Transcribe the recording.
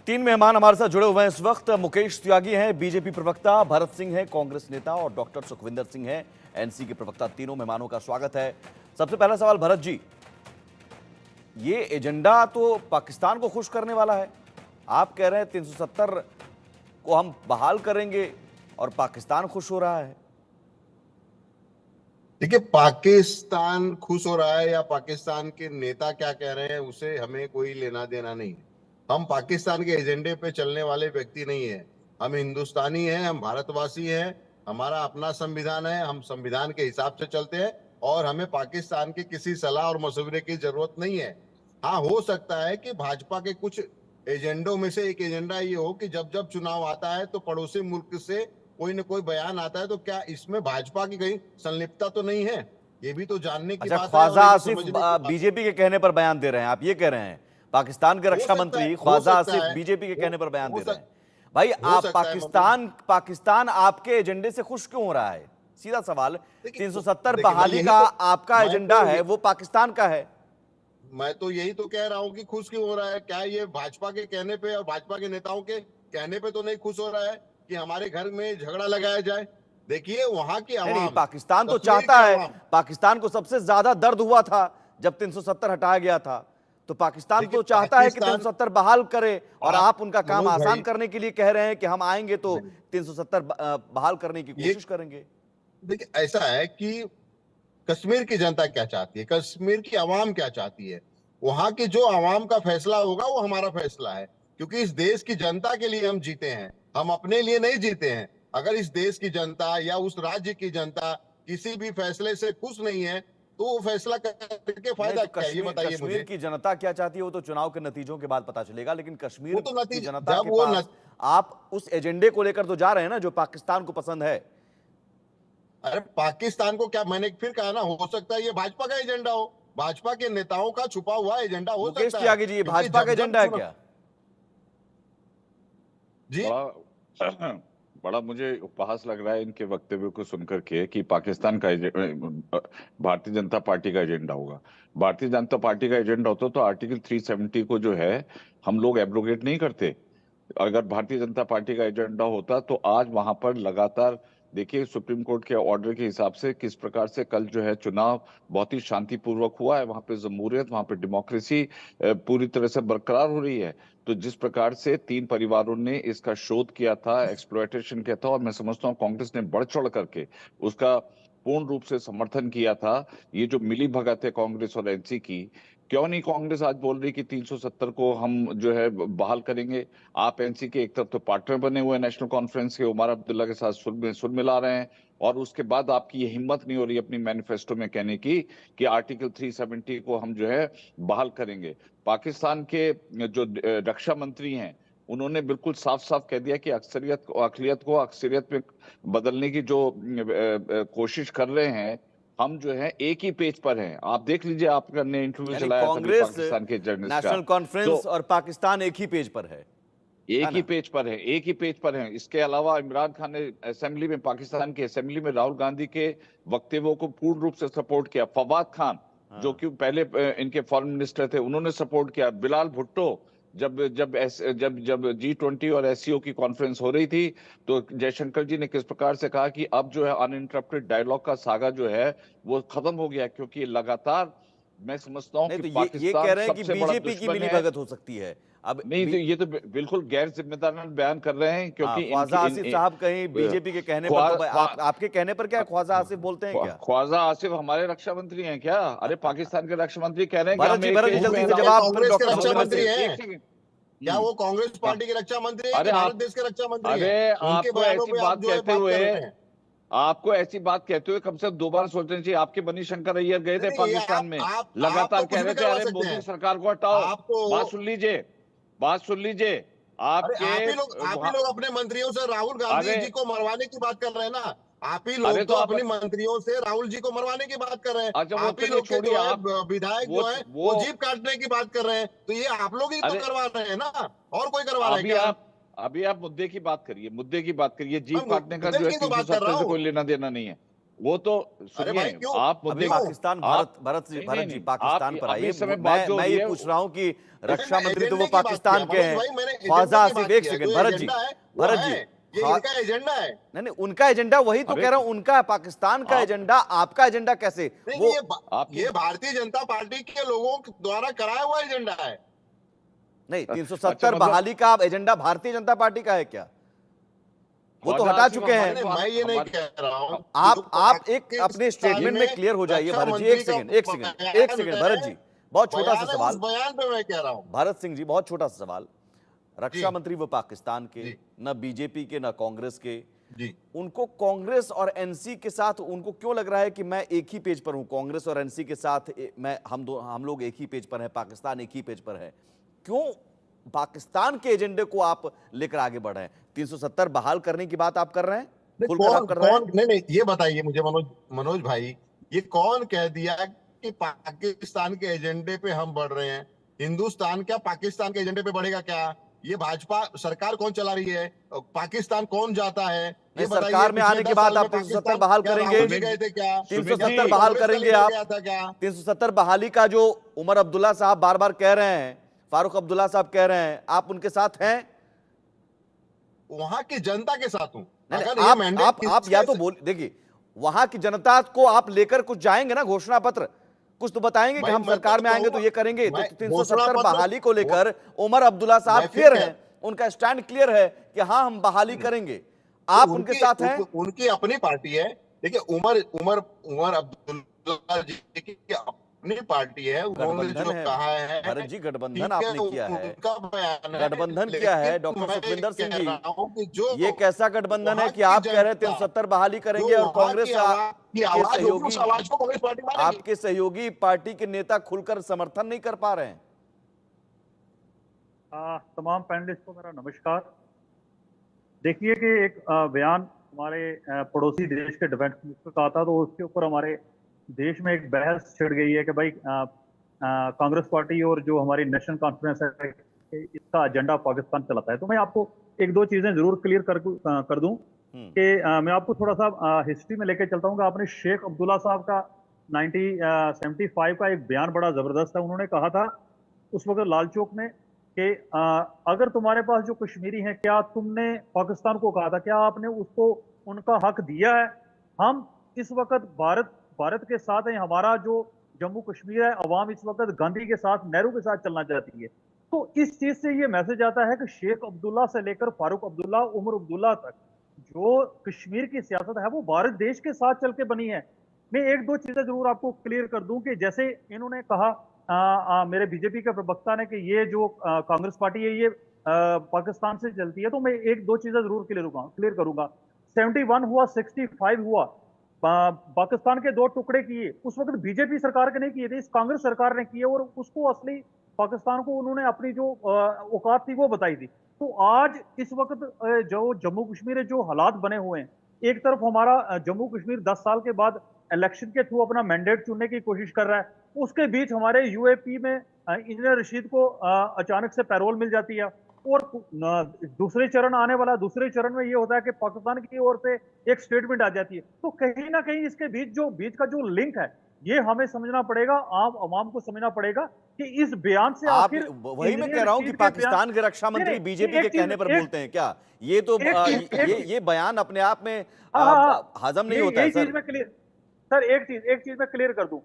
तीन मेहमान हमारे साथ जुड़े हुए हैं इस वक्त। मुकेश त्यागी हैं बीजेपी प्रवक्ता, भरत सिंह हैं कांग्रेस नेता और डॉक्टर सुखविंदर सिंह हैं एनसी के प्रवक्ता। तीनों मेहमानों का स्वागत है। सबसे पहला सवाल भरत जी, ये एजेंडा तो पाकिस्तान को खुश करने वाला है। आप कह रहे हैं 370 को हम बहाल करेंगे और पाकिस्तान खुश हो रहा है। देखिए, पाकिस्तान खुश हो रहा है या पाकिस्तान के नेता क्या कह रहे हैं उसे हमें कोई लेना देना नहीं है। हम पाकिस्तान के एजेंडे पे चलने वाले व्यक्ति नहीं है। हम हिंदुस्तानी हैं, हम भारतवासी हैं। हमारा अपना संविधान है, हम संविधान के हिसाब से चलते हैं और हमें पाकिस्तान की किसी सलाह और मशवरे की जरूरत नहीं है। हाँ, हो सकता है कि भाजपा के कुछ एजेंडों में से एक एजेंडा ये हो कि जब जब चुनाव आता है तो पड़ोसी मुल्क से कोई न कोई बयान आता है, तो क्या इसमें भाजपा की कहीं संलिप्तता तो नहीं है? ये भी तो जानने की अच्छा, बात है ख्वाजा और ये तो आसिफ समझने की बात है। बीजेपी के कहने पर बयान दे रहे हैं, आप ये कह रहे हैं? पाकिस्तान के रक्षा मंत्री हो ख्वाजा सकता आसिफ है, बीजेपी के कहने पर बयान हो दे रहे सक, हैं। भाई, हो आप सकता है पाकिस्तान आपके एजेंडे से खुश क्यों हो रहा है? सीधा सवाल। देखिए, 370 देखिए, बहाली का आपका मैं एजेंडा तो है, वो पाकिस्तान का है। मैं तो यही तो कह रहा हूं कि खुश क्यों हो रहा है। क्या ये भाजपा के कहने पे और भाजपा के नेताओं के कहने पे तो नहीं खुश हो रहा है कि हमारे घर में झगड़ा लगाया जाए? देखिए, वहां की नहीं नहीं, आवाम, पाकिस्तान तो कश्मीर चाहता की है। आवाम, पाकिस्तान को सबसे ज्यादा दर्द हुआ था जब 370 हटाया गया था। तो पाकिस्तान देखिए तो चाहता है कि पाकिस्तान, 370 बहाल करे और आप उनका काम मनोज आसान भाई, करने के लिए कह रहे हैं कि हम आएंगे तो नहीं, 370 बहाल करने की ये कोशिश करेंगे। देखिए ऐसा है कि कश्मीर की जनता क्या चाहती है, कश्मीर की आवाम क्या चाहती है। वहां की जो आवाम का फैसला होगा वो हमारा फैसला है, क्योंकि इस देश की जनता के लिए हम जीते हैं, हम अपने लिए नहीं जीते हैं। अगर इस देश की जनता या उस राज्य की जनता किसी भी फैसले से खुश नहीं है तो वो फैसला करके नहीं फायदा तो क्या है, ये कश्मीर बताइए कश्मीर मुझे। की जनता क्या चाहती है वो तो चुनाव के नतीजों के बाद पता चलेगा, लेकिन कश्मीर वो तो की नतीजा जनता जब के वो पास आप उस एजेंडे को लेकर तो जा रहे हैं ना जो पाकिस्तान को पसंद है। अरे पाकिस्तान को क्या, मैंने फिर कहा ना, हो सकता है ये भाजपा का एजेंडा हो, भाजपा के नेताओं का छुपा हुआ एजेंडा हो मुकेश सकता है, त्यागी जी, ये क्योंकि भाजपा का जब जब एजेंडा है चुनाव। क्या? जी, बड़ा बड़ा मुझे उपहास लग रहा है इनके वक्तव्य को सुनकर के कि पाकिस्तान का भारतीय जनता पार्टी का एजेंडा होगा। भारतीय जनता पार्टी का एजेंडा होता तो आर्टिकल 370 को जो है हम लोग एब्रोगेट नहीं करते। अगर भारतीय जनता पार्टी का एजेंडा होता तो आज वहां पर लगातार देखिए सुप्रीम कोर्ट के ऑर्डर के हिसाब से किस प्रकार से कल जो है चुनाव बहुत ही शांतिपूर्वक हुआ है। वहां पे जमहूरियत, वहां पे डेमोक्रेसी पूरी तरह से बरकरार हो रही है। तो जिस प्रकार से तीन परिवारों ने इसका शोध किया था, एक्सप्लॉयटेशन किया था, और मैं समझता हूँ कांग्रेस ने बढ़ चढ़ करके उसका पूर्ण रूप से समर्थन किया था। ये जो मिली भगत है कांग्रेस और एनसी की, क्यों नहीं कांग्रेस आज बोल रही कि 370 को हम जो है बहाल करेंगे। आप एनसी के एक तरफ तो पार्टनर बने हुए हैं नेशनल कॉन्फ्रेंस के, उमर अब्दुल्ला के साथ सुर मिला रहे हैं, और उसके बाद आपकी ये हिम्मत नहीं हो रही अपनी मैनिफेस्टो में कहने की कि आर्टिकल 370 को हम जो है बहाल करेंगे। पाकिस्तान के जो रक्षा मंत्री हैं उन्होंने बिल्कुल साफ साफ कह दिया कि अक्सरियत को अक्सरियत में बदलने की जो कोशिश कर रहे हैं, हम जो है एक ही पेज पर हैं। आप देख लीजिए, आपने इंटरव्यू यानी चलाया तभी कांग्रेस, पाकिस्तान के जर्नलिस्ट का, नेशनल कॉन्फ्रेंस तो और पाकिस्तान एक ही पेज पर है एक ही ना? पेज पर है, एक ही पेज पर है। इसके अलावा इमरान खान ने असेंबली में, पाकिस्तान की असेंबली में राहुल गांधी के वक्तव्यों को पूर्ण रूप से सपोर्ट किया। फवाद खान जो हाँ। कि पहले इनके फॉरेन मिनिस्टर थे, उन्होंने सपोर्ट किया। बिलाल भुट्टो जब जब जब जब G20 और एससीओ की कॉन्फ्रेंस हो रही थी तो जयशंकर जी ने किस प्रकार से कहा कि अब जो है अनइंटरप्टेड डायलॉग का सागा जो है वो खत्म हो गया, क्योंकि लगातार मैं समझता हूं नहीं कि तो ये कह पाकिस्तान रहे हैं कि सबसे बड़ा बीजेपी की दुश्मन मिली है। भगत हो सकती है अब नहीं तो ये तो बिल्कुल गैर जिम्मेदाराना बयान कर रहे हैं, हाँ, क्योंकि ख्वाजा आसिफ साहब कहीं बीजेपी के कहने पर तो भाई आपके कहने पर क्या ख्वाजा आसिफ बोलते हैं क्या? ख्वाजा आसिफ हमारे रक्षा मंत्री हैं क्या? अरे पाकिस्तान के रक्षा मंत्री कह रहे हैं कि हम एक भरत जी पेज वो में जल्दी से हैं। वो जवाब, फिर कांग्रेस के डॉक्टर रक्षा सुखविंदर मंत्री सिंह। हैं? एक सेकंड। क्या वो कांग्रेस हाँ, पार्टी के रक्षा मंत्री हैं कि अरे भारत आप, देश के रक्षा मंत्री अरे हैं? उनके आपको बयानों ऐसी पे आप बात जो है कहते बात हुए, कर रहे हैं। आपको ऐसी बात कहते हुए कम से कम दो बार सोचना चाहिए। आपके मनी शंकर अय्यर गए थे नहीं नहीं, ये पाकिस्तान में, आप तो लगातार कुछ कह भी रहे थे करवा अरे सकते मोदी हैं। सरकार को हटाओ। आप तो, बात सुन लीजिए, बात सुन लीजिए। अरे आपके आप ही वहां, लोग अपने मंत्रियों से राहुल गांधी अरे जी को मरवाने की बात कर रहे हैं ना। आप ही अरे लोग तो तो आप, अपने मंत्रियों से राहुल जी को मरवाने की बात कर रहे हैं। अच्छा वो आप ही चलिए लोग के छोड़िए जो है आप, विधायक वो जो है वो वो जीप काटने की बात कर रहे हैं, तो ये आप लोग ही तो अरे करवा रहे हैं ना, और कोई करवा रहा है अभी क्या? आप अभी आप मुद्दे की बात करिए, मुद्दे की बात करिए। मैं जीप काटने का मुद्दे जो है की तो बात कर रहा 370 से हूँ। कोई लेना देना नहीं है। वो तो अरे भाई सुनिए, क्यों? आप अभी मुद्दे पाकिस्तान आप भरत जी नहीं, भरत नहीं, जी नहीं, पाकिस्तान आप पर अभी आइए। इस समय बात जो मैं हो रही ये है पूछ रहा हूँ कि अरे रक्षा मैं मंत्री तो वो एजेंडे की बात किया पाकिस्तान के मनोज हैं। भाई, मैंने एजेंडे ख्वाजा की बात आसिफ, एक किया। सेकंड जो भरत जी, एजेंडा है वो भरत है, जी। ये ख्वा- इनका एजेंडा है। नहीं नहीं, उनका एजेंडा वही तो अरे कह रहा हूं, उनका है पाकिस्तान का आप एजेंडा, आपका एजेंडा कैसे? नहीं वो नहीं, आपकी ये भारतीय जनता पार्टी के लोगों द्वारा कराया हुआ एजेंडा है। नहीं, अच्छा 370 मतलब बहाली का आप एजेंडा भारतीय जनता पार्टी का है क्या? वो तो ख्वाजा हटा आसिफ चुके हैं। नहीं, मैं ये नहीं हमारे कह रहा हूँ। जो आप एक अपने पाकिस्तान स्टेटमेंट में क्लियर हो जाइए रक्षा भरत जी। मंत्री का एक सेकंड भरत बयान जी, बहुत छोटा सा बयान है, उस सवाल। बयान पे मैं कह रहा हूँ। भरत सिंह जी, बहुत छोटा सा सवाल। जी रक्षा मंत्री वो पाकिस्तान के, जी न बीजेपी के, न कांग्रेस के। जी। उनको कांग्रेस और एनसी के साथ उनको क्यों लग रहा है कि मैं एक ही पेज पर हूं? कांग्रेस और एनसी के साथ मैं हम लोग एक ही पेज पर हैं, पाकिस्तान एक ही पेज पर है। क्यों पाकिस्तान के एजेंडे को आप लेकर आगे बढ़ रहे हैं? 370 बहाल करने की बात आप कर रहे हैं, नहीं, खुलकर आप कौन कर रहे हैं। कौन नहीं नहीं, ये बताइए मुझे मनोज मनोज भाई, ये कौन कह दिया कि पाकिस्तान के एजेंडे पे हम बढ़ रहे हैं? हिंदुस्तान क्या पाकिस्तान के एजेंडे पे बढ़ेगा क्या? ये भाजपा सरकार कौन चला रही है? पाकिस्तान कौन जाता है? नहीं, ये बताइए, सरकार में पिछले आने के 10 बाद साल में आप 370 पाकिस्तान बहाल क्या करेंगे? राहुल जी गए थे क्या? 370 क्या बहाल कांग्रेस का करेंगे लीडर आप? गया था क्या? 370 बहाली का जो उमर अब्दुल्ला साहब बार बार कह रहे हैं, फारूक अब्दुल्ला साहब कह रहे हैं, आप उनके साथ हैं? वहां की जनता के साथ हूं। नहीं, अगर नहीं, ये मैंडेट आप या तो बोल देखिए, वहां की जनता को आप लेकर कुछ जाएंगे ना, घोषणा पत्र कुछ तो बताएंगे कि भाई, हम मैं सरकार तो में आएंगे तो कहूंगा, ये करेंगे। तो मैं 370 घोषणा बहाली को पत्र लेकर उमर अब्दुल्ला साहब मैं फिर क्लियर कह हैं, उनका स्टैंड क्लियर है कि हाँ हम बहाली करेंगे। आप उनके साथ हैं? उनकी अपनी पार्टी है। देखिए, उमर उमर उमर अब्दुल्ला जी की अपनी पार्टी है, उन्होंने गठबंधन जो है कहा है भरत जी, गठबंधन ठीक है, आपने किया है, उनका बयान है। गठबंधन किया है लेकिन डॉक्टर मैं सुखविंदर सिंह कह जी। रहा हूं कि जो ये कैसा गठबंधन है वहां कि की आप कह रहे हैं जनता, 370 बहाली जो करेंगे और वहां कांग्रेस की के आवाज होगी, उस सहयोगी, आवाज को कांग्रेस पार्टी मानेगी। आपके सहयोगी पार्टी के नेता खुलकर समर्थन नहीं कर पा रहे हैं? तमाम पैनलिस्ट को मेरा नमस्कार। देखिए कि एक बयान हमारे पड़ोसी देश के डिफेंस मिनिस्टर का आता, तो उसके ऊपर हमारे देश में एक बहस छिड़ गई है कि भाई कांग्रेस पार्टी और जो हमारी नेशनल कॉन्फ्रेंस है इसका एजेंडा पाकिस्तान चलाता है। तो मैं आपको एक दो चीजें जरूर क्लियर कर दूं कि मैं आपको थोड़ा सा हिस्ट्री में लेके चलता हूं कि आपने शेख अब्दुल्ला साहब का 1975 का एक बयान बड़ा जबरदस्त है। उन्होंने कहा था उस वक्त लाल चौक में कि अगर तुम्हारे पास जो कश्मीरी हैं, क्या तुमने पाकिस्तान को कहा था, क्या आपने उसको उनका हक दिया है? हम इस वक्त भारत के साथ हैं। हमारा जो जम्मू कश्मीर है, अवाम इस वक्त गांधी के साथ, नेहरू के साथ चलना चाहती है। तो इस चीज से ये मैसेज आता है कि शेख अब्दुल्ला से लेकर फारूक अब्दुल्ला, उमर अब्दुल्ला तक जो कश्मीर की सियासत है वो भारत देश के साथ चल के बनी है। मैं एक दो चीजें जरूर आपको क्लियर कर दूं कि जैसे इन्होंने कहा मेरे बीजेपी के प्रवक्ता ने कि ये जो कांग्रेस पार्टी है ये पाकिस्तान से चलती है, तो मैं एक दो चीजें जरूर क्लियर करूंगा। 71 हुआ, 65 हुआ, पाकिस्तान के दो टुकड़े किए, उस वक्त बीजेपी सरकार के नहीं किए थे, इस कांग्रेस सरकार ने किए, और उसको असली पाकिस्तान को उन्होंने अपनी जो औकात थी वो बताई थी। तो आज इस वक्त जो जम्मू कश्मीर है, जो हालात बने हुए हैं, एक तरफ हमारा जम्मू कश्मीर 10 साल के बाद इलेक्शन के थ्रू अपना मैंडेट चुनने की कोशिश कर रहा है, उसके बीच हमारे यूएपी में इंजीनियर रशीद को अचानक से पैरोल मिल जाती है, और दूसरे चरण आने वाला, दूसरे चरण में ये होता है कि पाकिस्तान की ओर से एक स्टेटमेंट आ जाती है। तो कहीं ना कहीं इसके बीच का जो लिंक है ये हमें समझना पड़ेगा, आम आवाम को समझना पड़ेगा कि इस बयान से आप आखिर वही मैं कह रहा हूं कि पाकिस्तान के रक्षा मंत्री बीजेपी के कहने पर बोलते हैं क्या? ये तो ये बयान अपने आप में हजम नहीं होता है यही चीज सर। में क्लियर, सर एक चीज मैं क्लियर कर दूं।